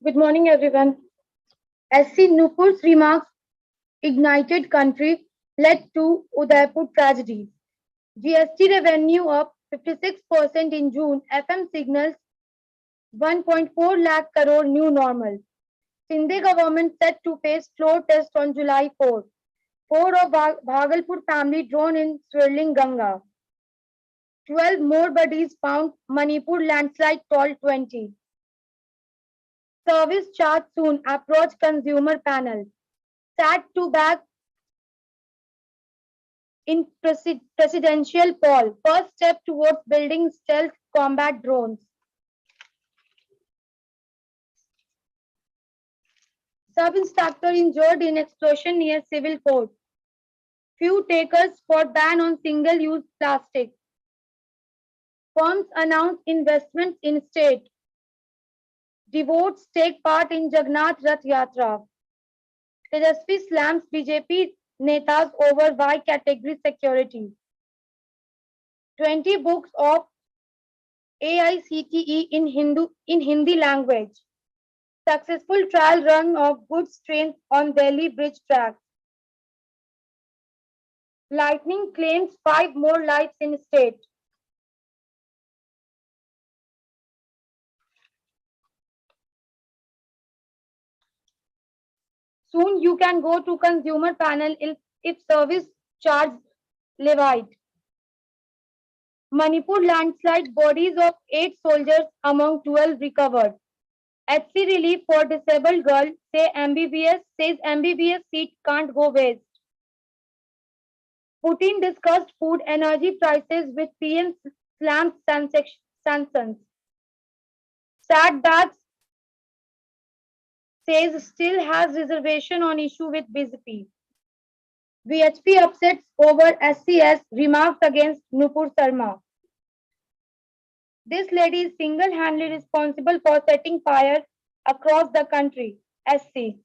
Good morning, everyone. SC Nupur's remarks ignited country led to Udaipur tragedy. GST revenue up 56% in June. FM signals 1.4 lakh crore new normal. Sindh government set to face floor test on July 4. Four of Bhagalpur family drawn in swirling Ganga. 12 more bodies found. Manipur landslide toll 20. Service charge soon. Approach consumer panel. Sat to back in presidential poll. First step towards building stealth combat drones. Sub-inspector injured in explosion near civil court. Few takers for ban on single-use plastic. Firms announce investments in state. Devotees take part in Jagannath Rath Yatra. Tejasvi slams BJP netas over Y category security. 20 books of AICTE in Hindi language. Successful trial run of goods trains on Delhi bridge track. Lightning claims 5 more lives in state. Soon you can go to consumer panel if service charge levied. Manipur landslide, bodies of 8 soldiers among 12 recovered. HC relief for disabled girl, says MBBS seat can't go waste. Putin discussed food energy prices with PM slams sanctions. Sadbags says still has reservation on issue with BJP. VHP upsets over SCS remarks against Nupur Sarma. This lady is single-handedly responsible for setting fire across the country. SC.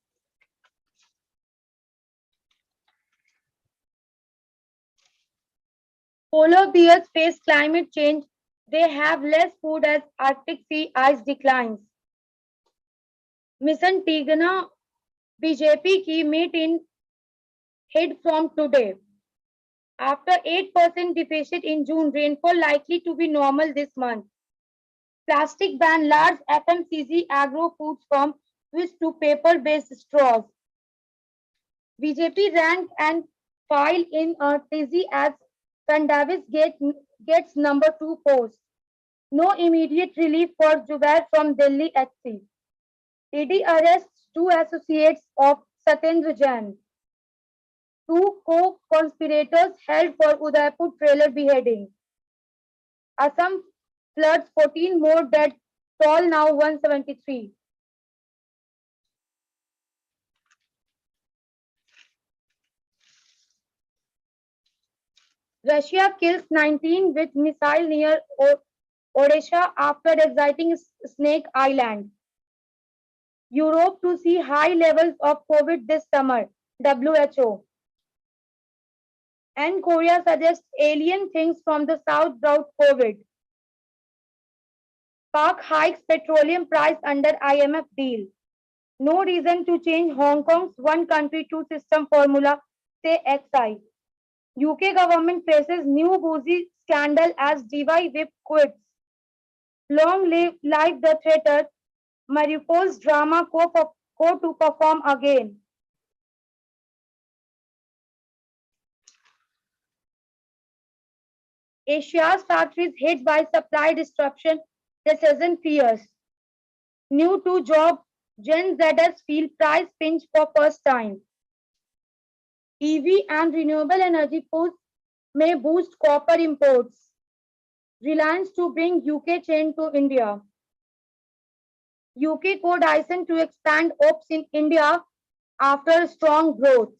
Polar bears face climate change. They have less food as Arctic sea ice declines. Mission Tigana BJP की meet in hid from today. After 8% deficit in June, rainfall likely to be normal this month. Plastic ban, large FMCG agro foods firm switch to paper-based straws. BJP rank and file in a tizzy as Kandavis gets number 2 post. No immediate relief for Jubair from Delhi HC. ED arrests 2 associates of Satyendra Jain. 2 co-conspirators held for Udaipur trailer beheading. Assam floods, 14 more dead, toll now 173. Russia kills 19 with missile near Odisha after exiting Snake Island. Europe to see high levels of COVID this summer, WHO. And Korea suggests alien things from the south brought COVID. Pak hikes petroleum price under IMF deal. No reason to change Hong Kong's one country, two system formula, say XI. UK government faces new boozy scandal as DY whip quits. Long live the theatre. Mariupol's drama co to perform again. Asia's factories hit by supply disruption, recession fears. New to job, Gen Zers feel price pinch for first time. EV and renewable energy push may boost copper imports. Reliance to bring UK chain to India. UK co Dyson to expand ops in India after strong growth.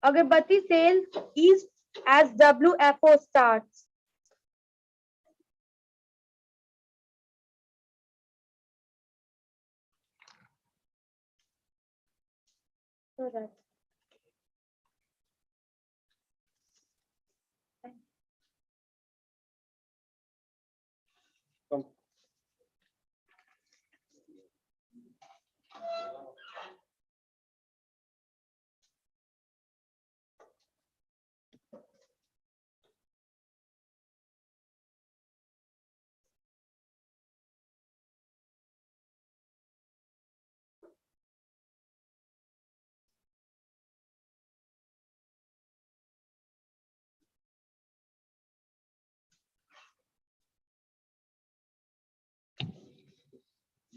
Agarbatti sales east as WFO starts.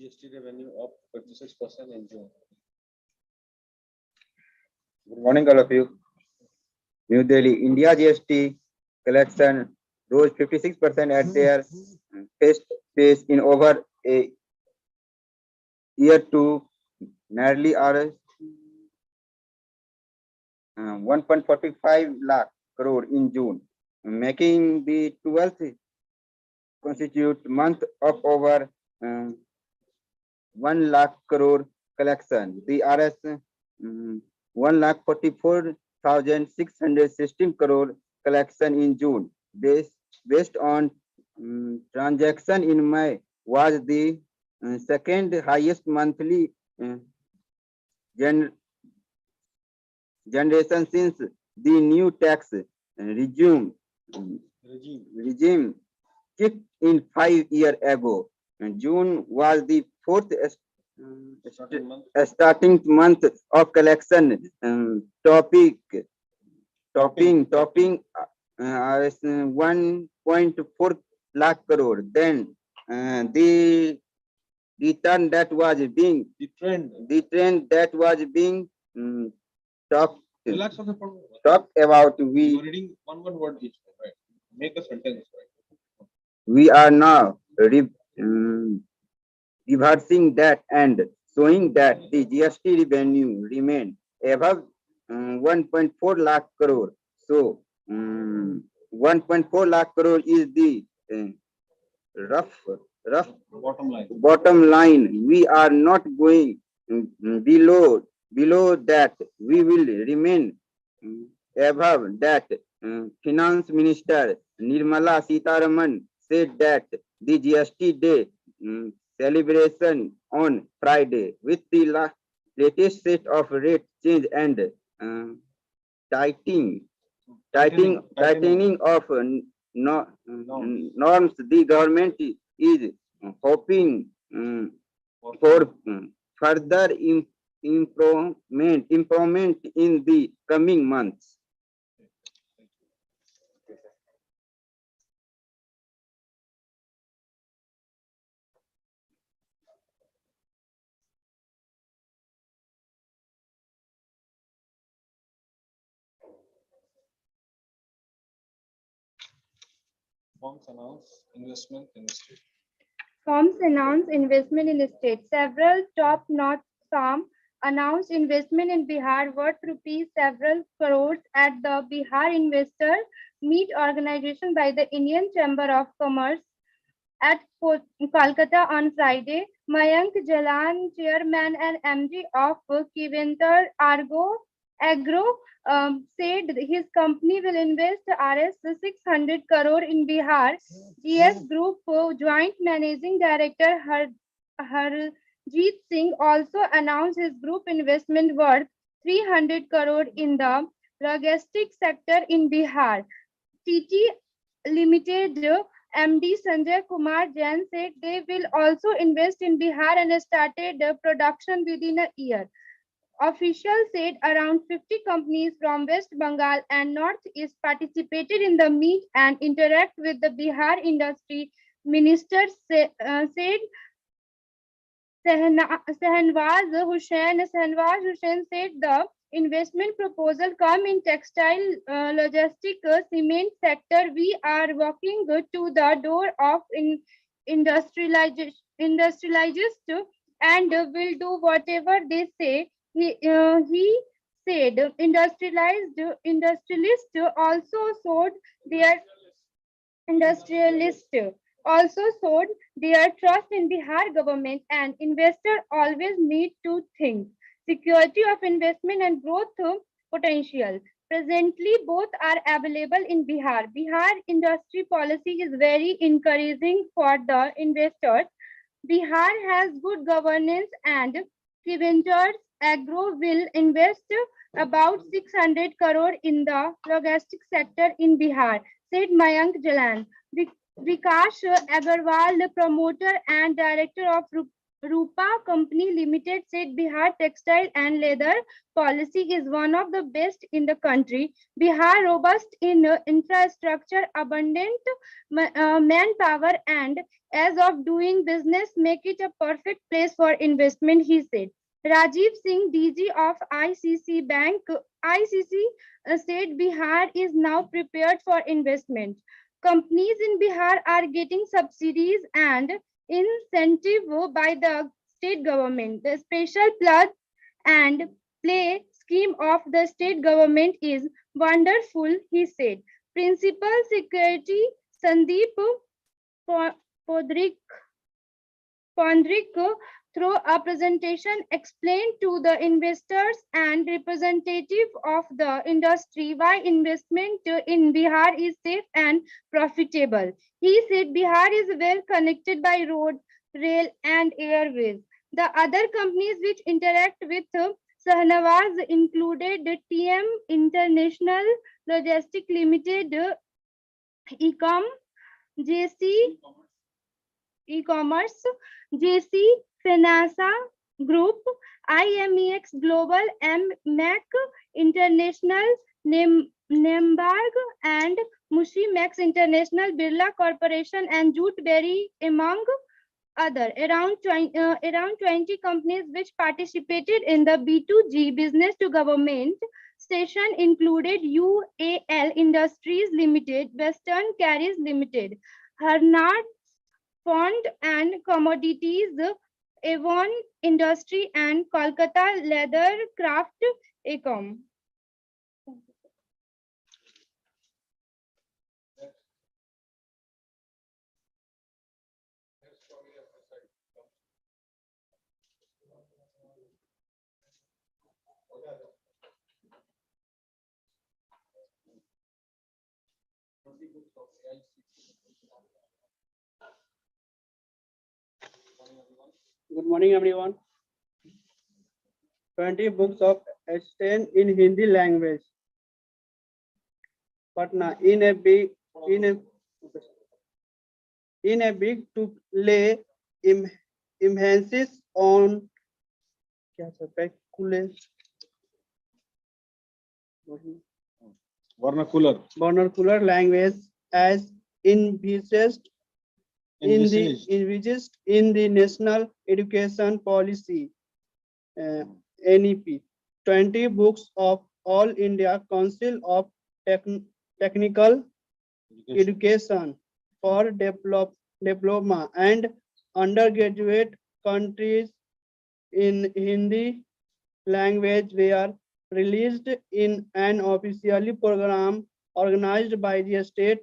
GST revenue of 56% in June. Good morning, all of you. New Delhi, India GST collection rose 56% at their best pace in over a year to nearly 1.45 lakh crore in June, making the 12th consecutive month of over 1 lakh crore collection. The RS 1,44,616 crore collection in June, based on transaction in May, was the second highest monthly generation since the new tax regime kicked in 5 years ago. June was the fourth starting month of collection, topping 1.4 lakh crore. Then the trend that was being that was being talked about. You are reading one word each, right? Make a sentence, right? We are now reversing that and showing that the GST revenue remained above 1.4 lakh crore. So 1.4 lakh crore is the rough bottom line. We are not going below that. We will remain above that. Finance Minister Nirmala Sitharaman said that the GST day celebration on Friday with the latest set of rate change and tightening of norms, the government is hoping for further improvement in the coming months. Firms announce investment in state. Firms announce investment in state. Several top-notch firms announced investment in Bihar worth rupees several crores at the Bihar Investor Meet organization by the Indian Chamber of Commerce at Kolkata on Friday. Mayank Jalan, chairman and MD of Kiventar Agro, said his company will invest Rs 600 crore in Bihar. GS Group Joint Managing Director Harjeet Singh also announced his group investment worth 300 crore in the logistics sector in Bihar. TT Limited MD Sanjay Kumar Jain said they will also invest in Bihar and started production within a year. Officials said around 50 companies from West Bengal and Northeast participated in the meet and interact with the Bihar industry minister, said Sahnawaz Hussain said the investment proposal come in textile, logistic, cement sector. We are walking to the door of industrialists and will do whatever they say. He said industrialists also showed their trust in Bihar government, and investors always need to think security of investment and growth potential. Presently, both are available in Bihar. Bihar industry policy is very encouraging for the investors. Bihar has good governance and Kiventers Agro will invest about 600 crore in the logistics sector in Bihar, said Mayank Jalan. Vikash Agarwal, the promoter and director of Rupa Company Limited said Bihar textile and leather policy is one of the best in the country. Bihar robust in infrastructure, abundant manpower, and as of doing business make it a perfect place for investment, he said. Rajiv Singh, DG of ICC Bank, ICC said Bihar is now prepared for investment. Companies in Bihar are getting subsidies and incentive by the state government. The special plug and play scheme of the state government is wonderful, he said. Principal Secretary Sandeep Podrik Pondrik, through a presentation, explained to the investors and representative of the industry why investment in Bihar is safe and profitable. He said Bihar is well connected by road, rail, and airways. The other companies which interact with Sahnawaz included TM International Logistics Limited, Ecom, JC E-commerce, JC Finasa Group, IMEX Global, MAC International, Nemberg, and Mushimex International, Birla Corporation, and Jute Berry, among other. Around 20 companies which participated in the B2G business to government session included UAL Industries Limited, Western Carriers Limited, Harnat Fund and Commodities, Avon Industry, and Kolkata Leather Craft Ecom. Good morning, everyone. 20 books of extant in Hindi language. Patna in a big to lay emphasis on vernacular language as envisaged in the National Education Policy NEP. 20 books of All India Council of Technical Education for diploma and undergraduate countries in Hindi language were released in an official program organized by the state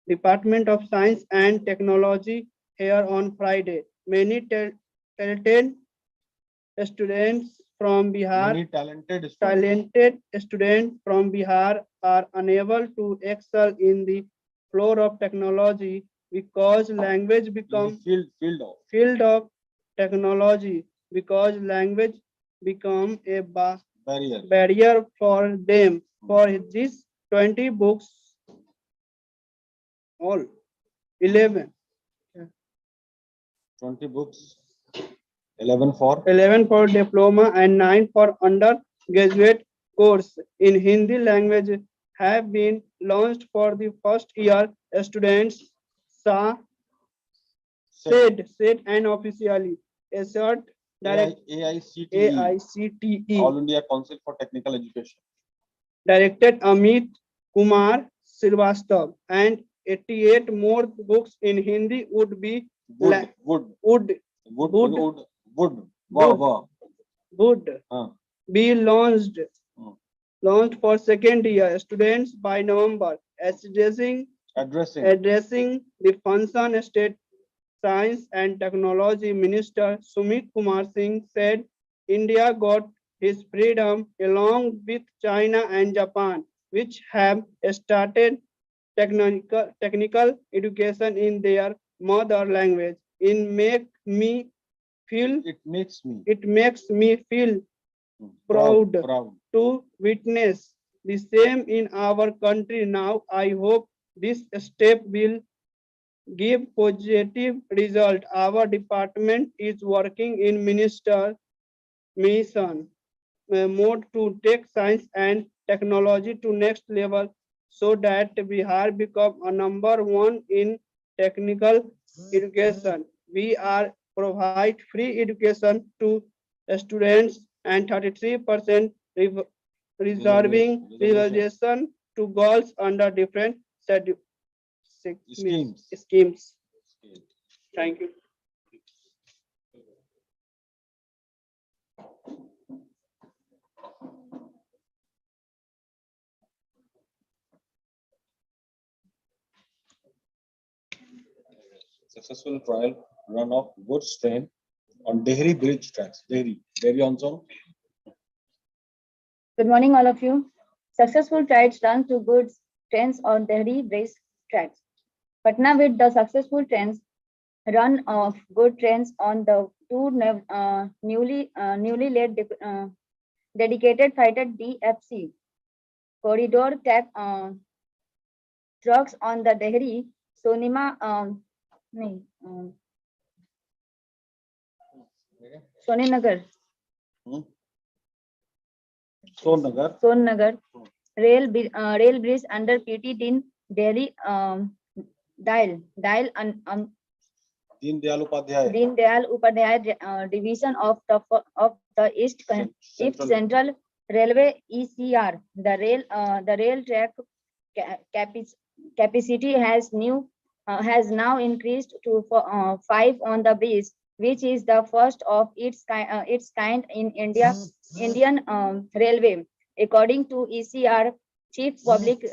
Department of Science and Technology here on Friday. Many talented students from Bihar are unable to excel in the floor of technology because language become field of technology because language become a barrier for them. For this 20 books, all 11 for diploma and 9 for undergraduate course in Hindi language have been launched for the first year students said and officially assured AICTE All India Council for Technical Education. Directed Amit Kumar Srivastava, and 88 more books in Hindi would be be launched for second year students by November. Addressing the function, State Science and Technology Minister Sumit Kumar Singh said India got his freedom along with China and Japan, which have started technical education in their mother language. It makes me feel proud to witness the same in our country now. I hope this step will give positive result. Our department is working in minister mission mode to take science and technology to next level so that Bihar become a #1 in technical education. We are provide free education to students and 33% reservation to girls under different schemes. Thank you. Successful trial run of goods train on Dehri bridge tracks. Dehri on zone. Good morning, all of you. Successful trials run to goods trains on Delhi bridge tracks. Patna with the successful trains run of good trains on the two newly laid dedicated fighter DFC corridor track trucks on the Dehri Sonima Soninagar Sonnagar rail bridge under PT Din Delhi Dial Deen Dayal Upadhyay. Deen Dayal Upadhyay division of the East Central Railway ECR. The rail track capacity has now increased to 5 on the bridge, which is the first of its kind in Indian Railway, according to ECR Chief Public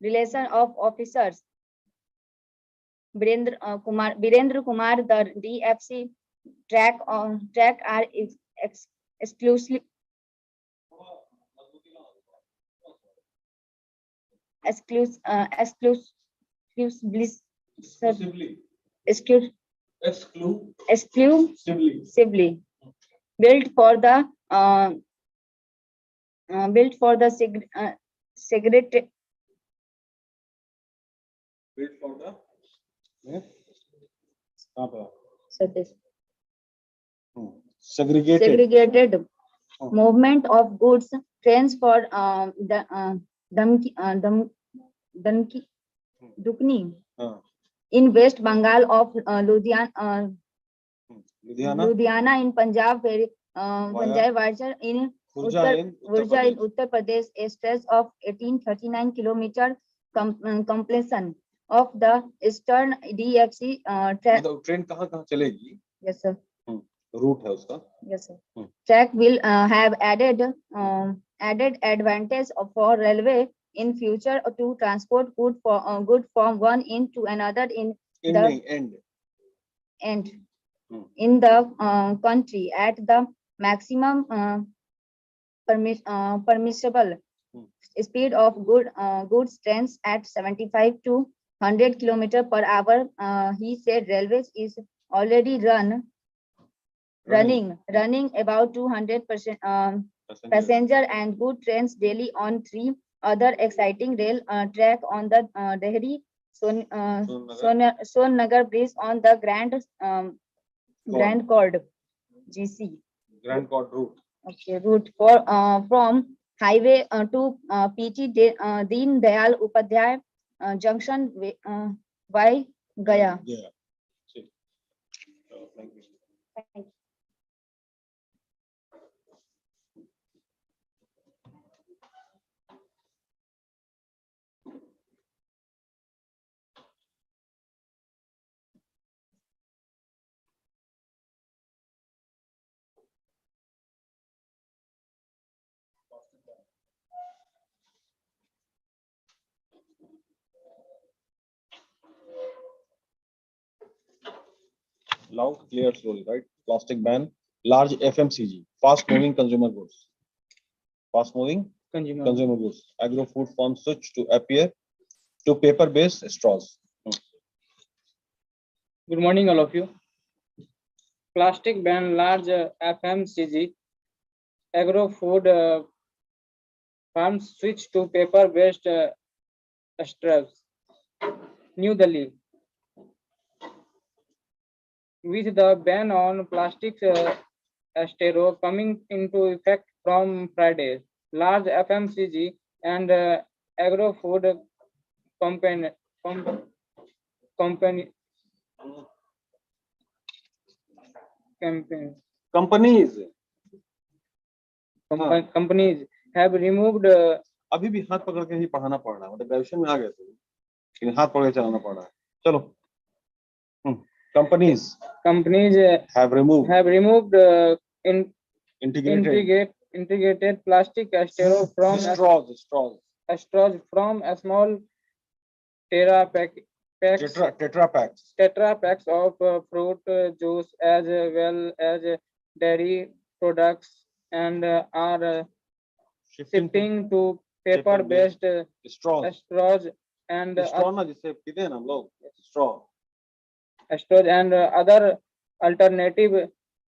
Relation of Officers Birendra Kumar. The DFC track are exclusively exclusively built for the segregated segregated movement of goods trains for Dukni in West Bengal of Ludhiana in Punjab, Vajar in Urja in Uttar Pradesh, a stretch of 1839 kilometer completion of the Eastern DFC train कहाँ चलेगी? Yes, sir. Root है उसका. Yes, sir. Track will have added advantage for railway in future to transport good from one end to another in the country at the maximum permissible speed of goods trains at 75 to 100 km per hour. He said railways is already running about 200% passenger and good trains daily on 3 other exciting rail track on the Dehri Sonnagar bridge on the Grand Cord GC. Grand Cord route. Okay, route for from highway to PT Deen Dayal Upadhyay junction by Gaya. Yeah. Thank you. Thank you. Loud, clear, slowly, right? Plastic ban, large FMCG, fast-moving consumer goods. Fast-moving consumer goods. Agro-food firms switch to appear to paper-based straws. Good morning, all of you. Plastic ban, large FMCG, agro-food farms switch to paper-based straws. New Delhi. With the ban on plastic stero coming into effect from Friday, large FMCG and agro-food company, company, campaign, Companies. companies have removed अभी भी हाथ पकड़ के ही पढ़ाना पड़ रहा है, मतलब ग्रेजुएशन में आ गए थे लेकिन हाथ पकड़ के चलाना पड़ रहा है. चलो. Companies have removed integrated plastic stero from straws straws from a small tetra packs of fruit juice as well as dairy products and are shifting to paper-based straws. straws and straw ना जिससे पीते हैं ना हम लोग, straw. straws and other alternative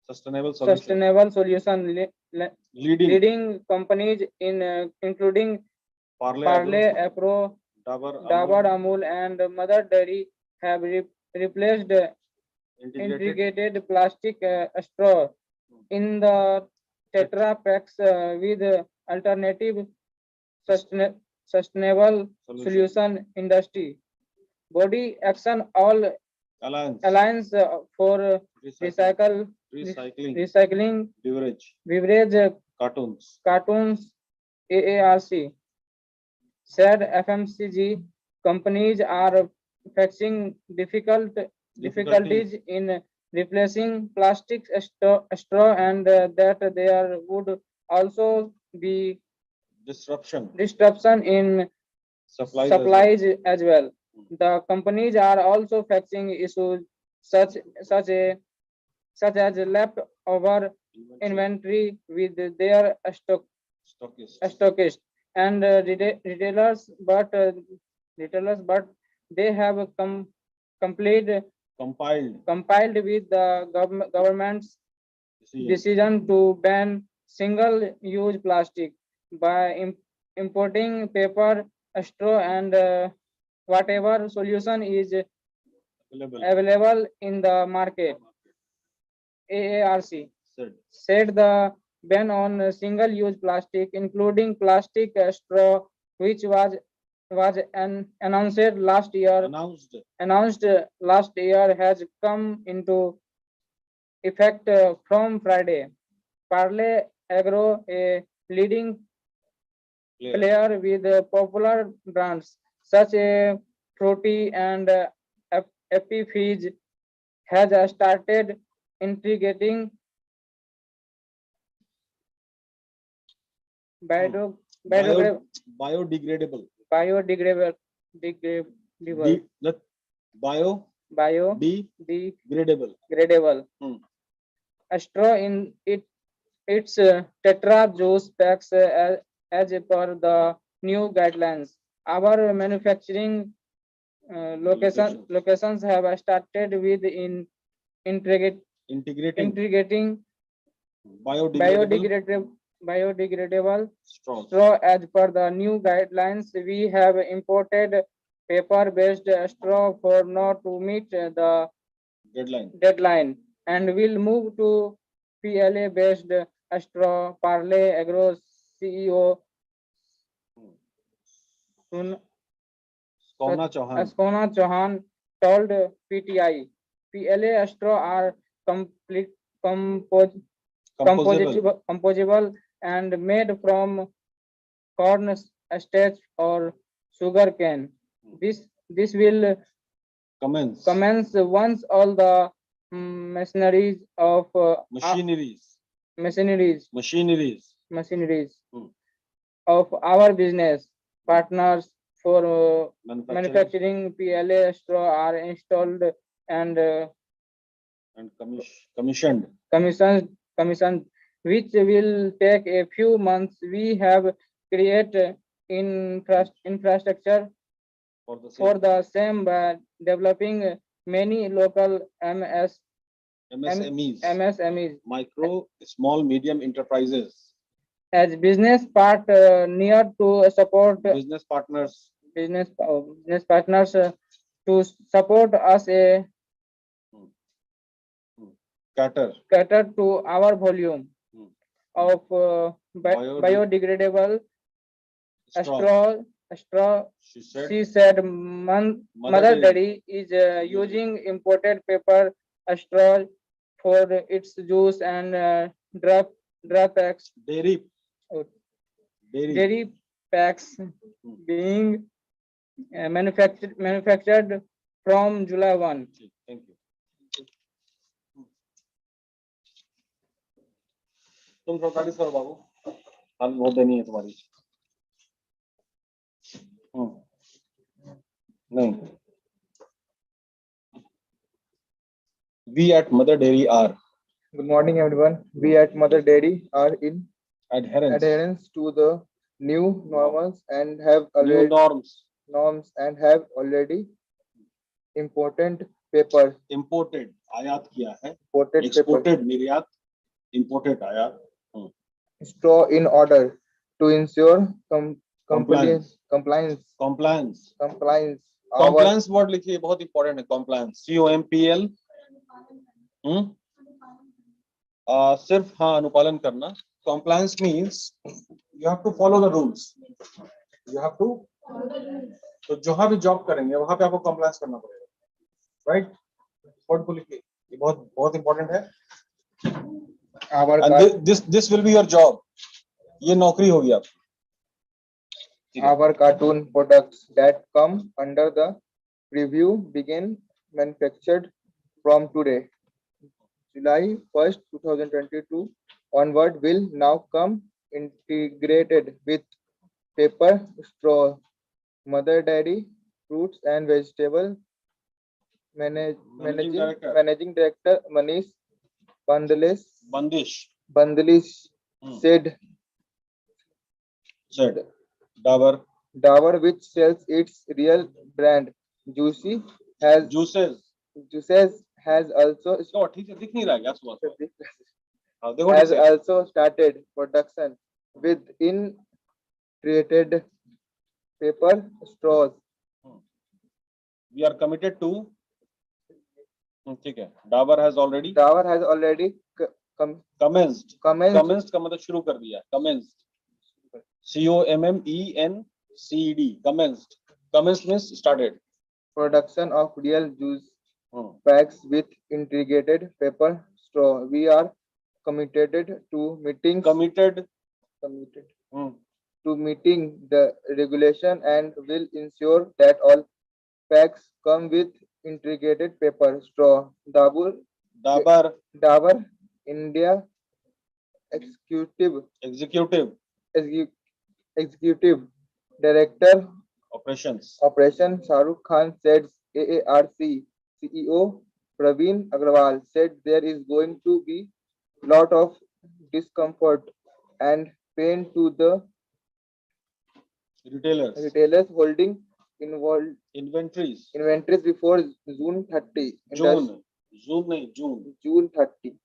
Sustainable solution. solution leading companies in including Parle, Apro, Dabur, Amul and Mother Dairy have replaced integrated plastic straw in the tetra packs with alternative sustainable solution industry. Body Action All Alliance for Recycling Beverage Cartoons AARC said FMCG companies are facing difficulties in replacing plastic straw and that there would also be disruption in supplies as well. The companies are also facing issues such as leftover inventory with their stockists and retailers, but they have compiled with the government's decision to ban single-use plastic by importing paper, straw, and whatever solution is available in the market. AARC said the ban on single-use plastic, including plastic straw, which was announced last year, has come into effect from Friday. Parle Agro, a leading player with popular brands such as Fruity and Happy Fizz, has started integrating biodegradable biodegradable straw in its tetra juice packs as per the new guidelines. Our manufacturing locations have started with integrating biodegradable straw as per the new guidelines. We have imported paper-based straw for not to meet the deadline and will move to PLA-based straw. Parle Agro CEO Skona Chauhan told PTI, PLA straw are composable and made from corn starch or sugar cane. This will commence once all the machineries of our business partners for manufacturing PLA straw are installed and commissioned, which will take a few months. We have created infrastructure for the same by developing many local MSMEs, micro, small, medium enterprises, as business near to support business partners business partners to support us cater to our volume Hmm. of biodegradable straw. She said, Mother Dairy is using imported paper straw for its juice and drop packs. Dairy packs being manufactured from July 1. Thank you. तुम practice करो बाबू, हाल बहुत देनी है तुम्हारी। नहीं, we at Mother Dairy are. Good morning, everyone. We at Mother Dairy are in Adherence to the new normals and have new already norms and have already imported paper. imported आयात किया है, Imported paper exported निर्यात, imported आयात, straw in order to ensure Compliance. compliance. compliance word लिखिए, बहुत important है compliance, COMPL, सिर्फ हाँ अनुपालन करना। compliance means you have to follow the rules, you have to, तो जहाँ भी जॉब करेंगे वहां पे आपको compliance करना पड़ेगा, right? word को लिखिए, ये बहुत बहुत important है। and this will be your job, ये नौकरी होगी आपकी। Our cartoon products that come under the preview begin manufactured from today, July 1st, 2022 onward will now come integrated with paper straw. Mother Dairy Fruits and Vegetable Managing Director Manish Bandish said Dabur, which sells its real brand Juices has also started production with integrated paper straws. We are committed to, ठीक है, Dabur has already commenced का मतलब शुरू कर दिया, commenced, COMMENCED, commenced means started production of real juice packs with integrated paper straw. We are committed to meeting the regulation and will ensure that all packs come with integrated paper straw. Dabur India Executive Director operations Shahrukh Khan said AARC CEO Praveen Agrawal said there is going to be lot of discomfort and pain to the retailers holding inventories before June 30. June 30.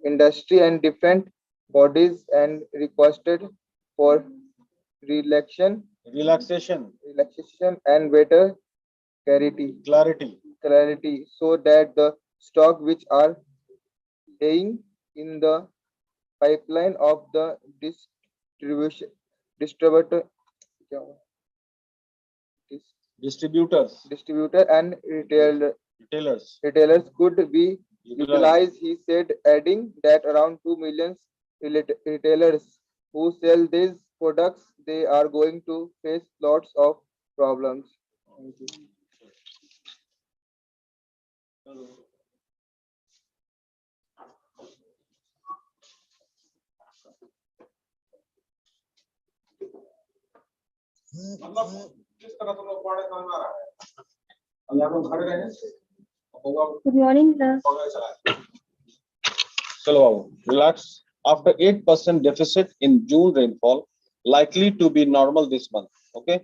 Industry and different bodies and requested for relaxation and better clarity so that the stock which are staying in the pipeline of the distributor and retailers could be utilized. He said, adding that around 2 million retailers who sell these products, they are going to face lots of problems. Thank you. Good morning, sir. Chalo, relax. After 8% deficit in June rainfall, likely to be normal this month. Okay.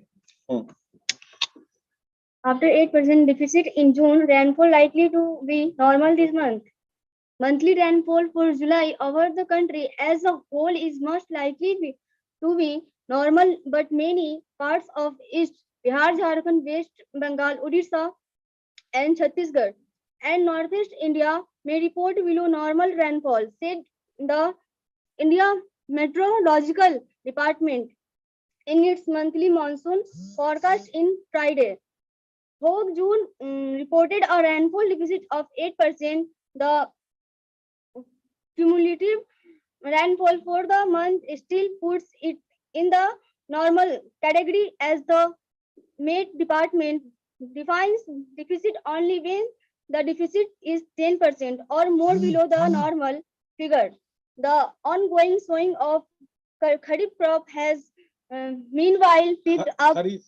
After 8% deficit in June, rainfall likely to be normal this month. Monthly rainfall for July over the country as a whole is most likely to be normal, but many parts of East Bihar, Jharkhand, West Bengal, Odisha, and Chhattisgarh, and Northeast India may report below normal rainfall, said the India Meteorological Department in its monthly monsoon forecast in Friday. Hope June reported a rainfall deficit of 8%. The cumulative rainfall for the month still puts it in the normal category, as the Met Department defines deficit only when the deficit is 10% or more below the normal figure. The ongoing sowing of Kharif crop has meanwhile picked up. Kharif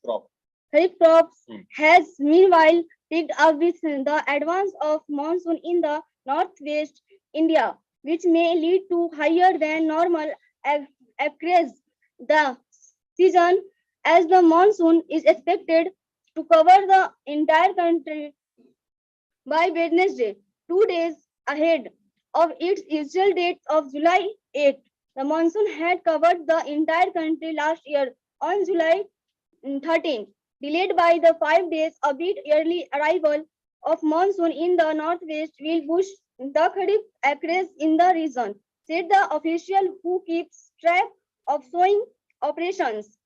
crop. Kharif crops has meanwhile picked up with the advance of monsoon in the northwest India, which may lead to higher than normal acreage. The season, as the monsoon is expected to cover the entire country by Wednesday, 2 days ahead of its usual date of July 8. The monsoon had covered the entire country last year on July 13th, delayed by the 5 days. A bit early arrival of monsoon in the northwest will push the Kharif acreage in the region, said the official who keeps track of sowing operations.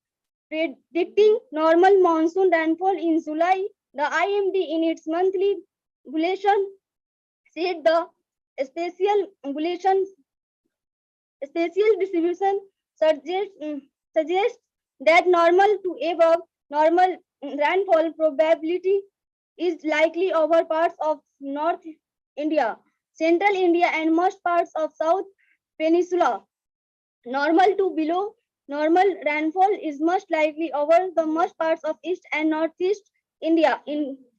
Predicting normal monsoon rainfall in July, the IMD in its monthly bulletin said the spatial bulletin spatial distribution suggests that normal to above normal rainfall probability is likely over parts of North India, Central India, and most parts of South Peninsula. Normal to below normal rainfall is most likely over the most parts of East and Northeast India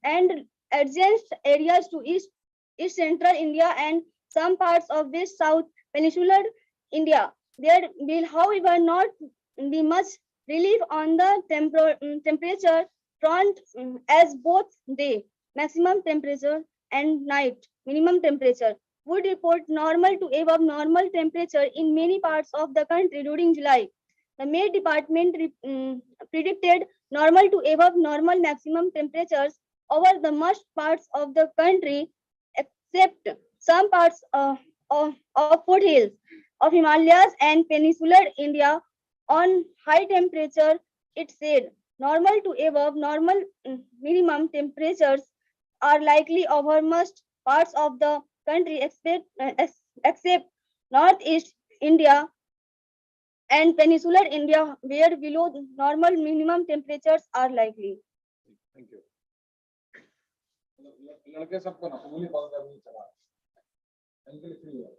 and adjacent areas to East Central India and some parts of West South Peninsular India. There will, however, not be much relief on the temperature front, as both day maximum temperature and night minimum temperature would report normal to above normal temperature in many parts of the country during July. The Met Department predicted normal to above normal maximum temperatures over the most parts of the country, except some parts of foothills of Himalayas and peninsular India. On high temperature, it said normal to above normal minimum temperatures are likely over most parts of the country, except northeast India and peninsular India, where below normal minimum temperatures are likely. Thank you. लड़के सबको ना उंगली पकड़ कर नहीं चला इनके लिए फ्री है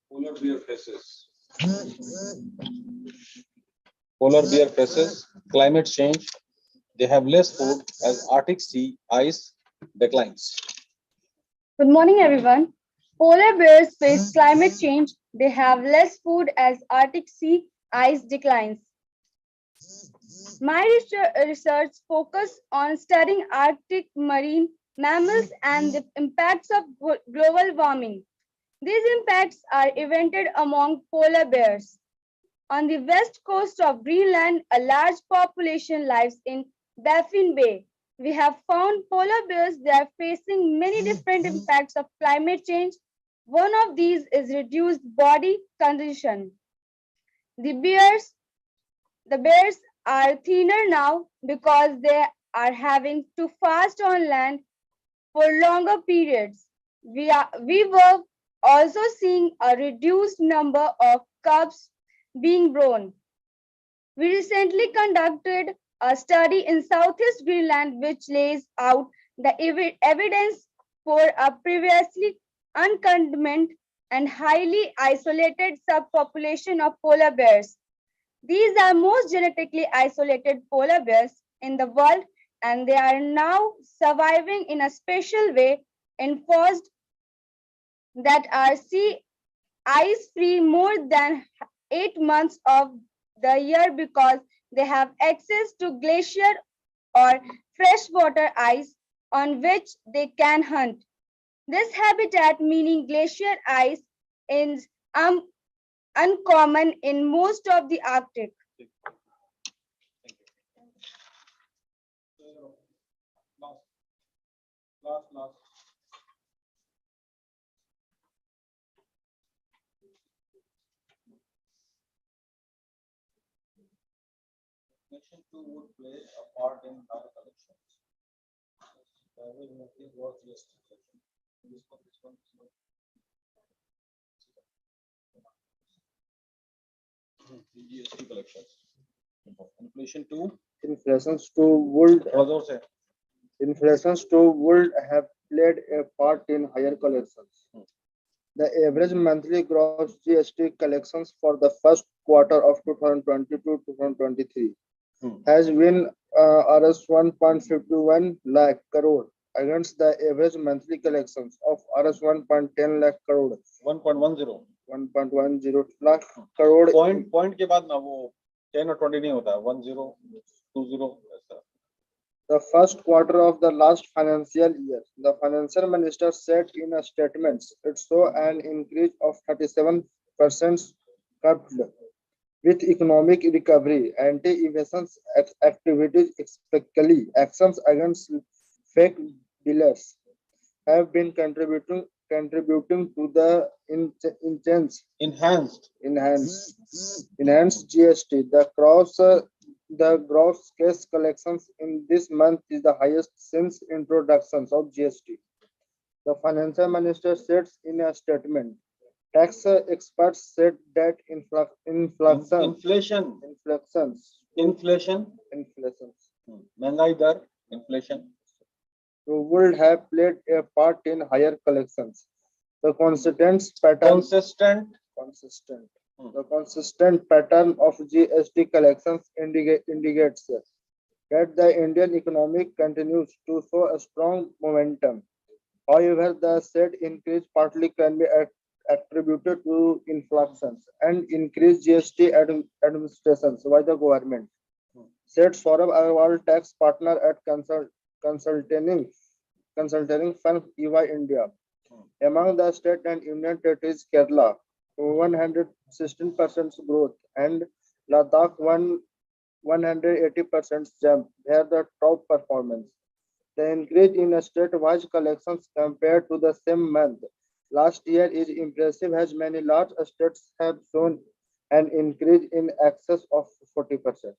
polar bear faces polar bear faces climate change. They have less food as Arctic sea ice declines. Good morning, everyone. Polar bears face climate change. They have less food as Arctic sea ice declines. My research focused on studying Arctic marine mammals and the impacts of global warming. These impacts are evident among polar bears. On the west coast of Greenland, a large population lives in Baffin Bay. We have found polar bears that are facing many different impacts of climate change. One of these is reduced body condition. The bears are thinner now because they are having to fast on land for longer periods. We were also seeing a reduced number of cubs being born. We recently conducted a study in Southeast Greenland which lays out the evidence for a previously uncondemned and highly isolated subpopulation of polar bears. These are most genetically isolated polar bears in the world, and they are now surviving in a special way in forests that are sea ice-free more than 8 months of the year because they have access to glacier or freshwater ice on which they can hunt. This habitat, meaning glacier ice, is uncommon in most of the Arctic. Last. Section 2 would play a part in higher collections. GST collections. Inflation 2. Inflations to would have played a part in higher collections. The average monthly gross GST collections for the first quarter of 2022-2023 has been Rs 1.51 lakh crore against the average monthly collections of Rs 1.10 lakh crore. 1.10. 1.10 lakh crore. Point के बाद ना वो 10 और 20 नहीं होता है 10 20 ऐसा. The first quarter of the last financial year, the financial minister said in a statement, it saw an increase of 37% coupled with economic recovery. Anti-evasion activities, especially actions against fake dealers, have been contributing to the enhanced GST. The gross cash collections in this month is the highest since introductions of GST. The financial minister said in a statement. Tax experts said that inflation would have played a part in higher collections. The consistent pattern of GST collections indicates that the Indian economy continues to show a strong momentum. However, the said increase partly can be attributed to inflations and increased GST administrations by the government. Said Saurabh Agarwal, tax partner at consulting firm EY India. Among the state and union territories, Kerala 116% growth and Ladakh 180% jump. They are the top performance. The increase in state-wise collections compared to the same month last year is impressive, as many large states have shown an increase in excess of 40%.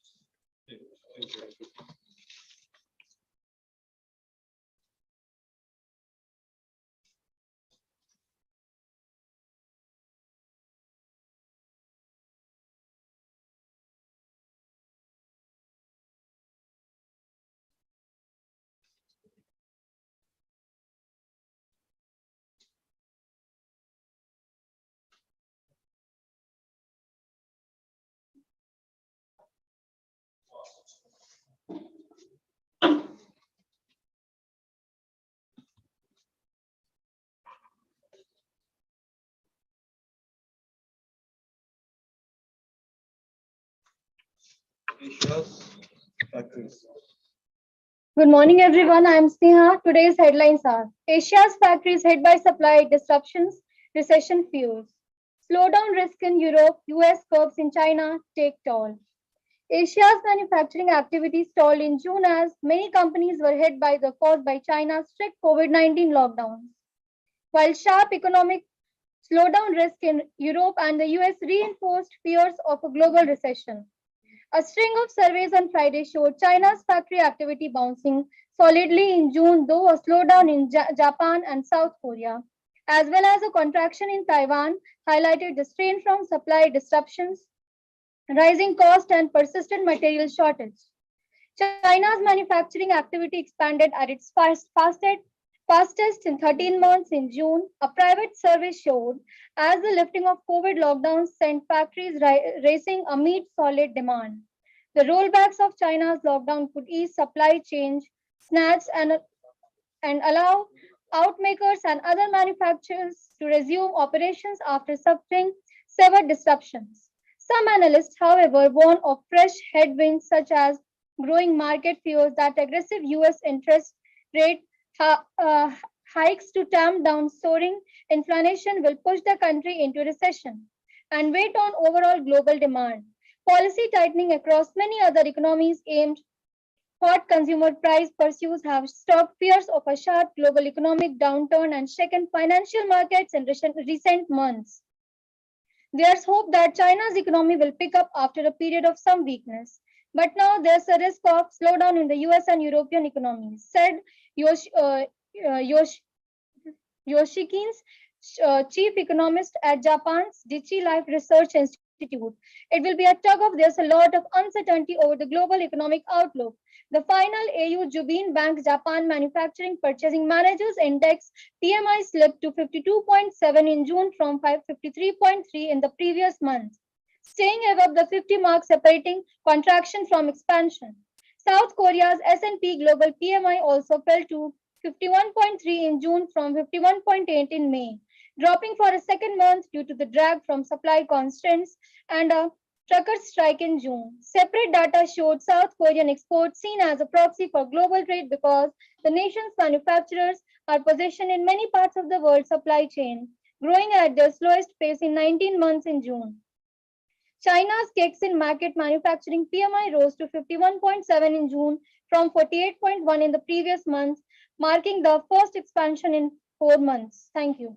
Asia's factories. Good morning, everyone. I'm Sneha. Today's headlines are Asia's factories hit by supply disruptions, recession fears. Slowdown risk in Europe, US curbs in China take toll. Asia's manufacturing activity stalled in June as many companies were hit by the caused by China's strict COVID-19 lockdowns. While sharp economic slowdown risk in Europe and the US reinforced fears of a global recession. A string of surveys on Friday showed China's factory activity bouncing solidly in June, though a slowdown in Japan and South Korea, as well as a contraction in Taiwan, highlighted the strain from supply disruptions, rising cost, and persistent material shortage. China's manufacturing activity expanded at its fastest in 13 months in June, a private survey showed, as the lifting of COVID lockdowns sent factories racing amid solid demand. The rollbacks of China's lockdown could ease supply chain snags and allow outmakers and other manufacturers to resume operations after suffering severe disruptions. Some analysts, however, warn of fresh headwinds such as Growing market fears that aggressive US interest rate hikes to tamp down soaring inflation will push the country into recession and weigh on overall global demand. Policy tightening across many other economies aimed hot consumer price pursues have stopped fears of a sharp global economic downturn and shaken financial markets in recent months. There's hope that China's economy will pick up after a period of some weakness. But now there's a risk of slowdown in the US and European economies, said Yosh, Yosh, Yoshikin's chief economist at Japan's Dichi Life Research Institute. It will be a tug of there's a lot of uncertainty over the global economic outlook. The final AU Jubin Bank Japan Manufacturing Purchasing Managers Index PMI slipped to 52.7 in June from 53.3 in the previous month, staying above the 50 mark separating contraction from expansion. South Korea's S&P Global PMI also fell to 51.3 in June from 51.8 in May, dropping for a second month due to the drag from supply constraints and a trucker strike in June. Separate data showed South Korean exports seen as a proxy for global trade because the nation's manufacturers are positioned in many parts of the world supply chain, growing at their slowest pace in 19 months in June. China's kicks in market manufacturing PMI rose to 51.7 in June from 48.1 in the previous month, marking the first expansion in 4 months. Thank you.